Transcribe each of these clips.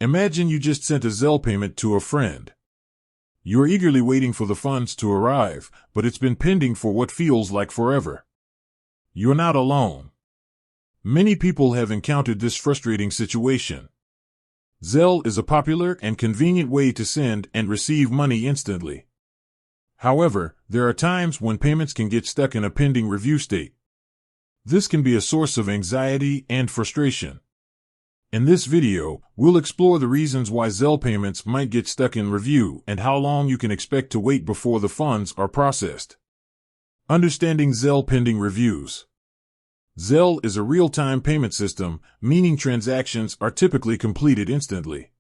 Imagine you just sent a Zelle payment to a friend. You're eagerly waiting for the funds to arrive, but it's been pending for what feels like forever. You're not alone. Many people have encountered this frustrating situation. Zelle is a popular and convenient way to send and receive money instantly. However, there are times when payments can get stuck in a pending review state. This can be a source of anxiety and frustration. In this video, we'll explore the reasons why Zelle payments might get stuck in review and how long you can expect to wait before the funds are processed. Understanding Zelle pending reviews. Zelle is a real-time payment system, meaning transactions are typically completed instantly.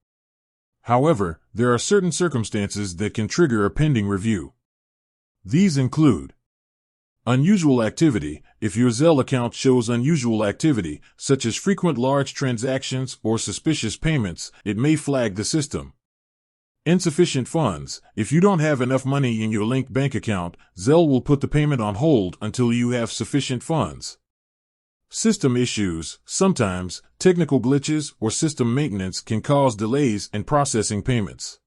However, there are certain circumstances that can trigger a pending review. These include unusual activity. If your Zelle account shows unusual activity, such as frequent large transactions or suspicious payments, it may flag the system. Insufficient funds. If you don't have enough money in your linked bank account, Zelle will put the payment on hold until you have sufficient funds. System issues. Sometimes, technical glitches or system maintenance can cause delays in processing payments.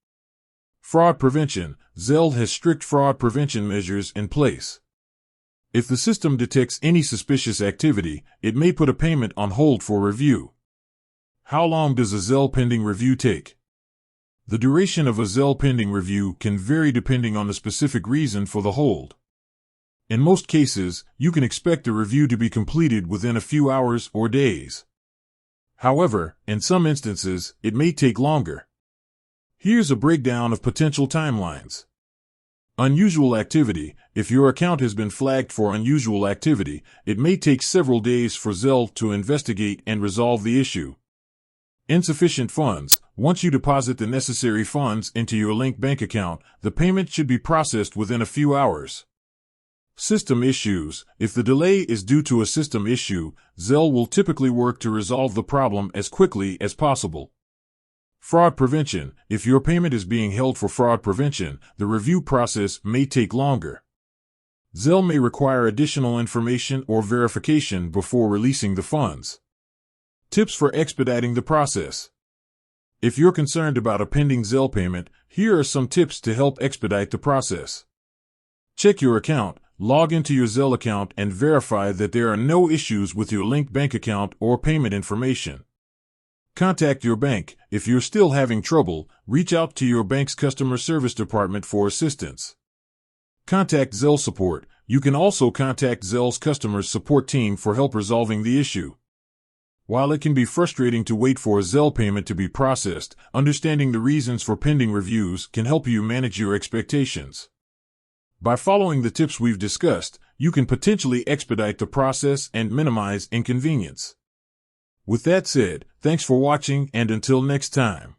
Fraud prevention. Zelle has strict fraud prevention measures in place. If the system detects any suspicious activity, it may put a payment on hold for review. How long does a Zelle pending review take? The duration of a Zelle pending review can vary depending on the specific reason for the hold. In most cases, you can expect the review to be completed within a few hours or days. However, in some instances, it may take longer. Here's a breakdown of potential timelines. Unusual activity. If your account has been flagged for unusual activity, it may take several days for Zelle to investigate and resolve the issue. Insufficient funds. Once you deposit the necessary funds into your linked bank account, the payment should be processed within a few hours. System issues. If the delay is due to a system issue, Zelle will typically work to resolve the problem as quickly as possible. Fraud prevention. If your payment is being held for fraud prevention, the review process may take longer. Zelle may require additional information or verification before releasing the funds. Tips for expediting the process. If you're concerned about a pending Zelle payment, here are some tips to help expedite the process. Check your account. Log into your Zelle account and verify that there are no issues with your linked bank account or payment information. Contact your bank. If you're still having trouble, reach out to your bank's customer service department for assistance. Contact Zelle support. You can also contact Zelle's customer support team for help resolving the issue. While it can be frustrating to wait for a Zelle payment to be processed, understanding the reasons for pending reviews can help you manage your expectations. By following the tips we've discussed, you can potentially expedite the process and minimize inconvenience. With that said, thanks for watching, and until next time.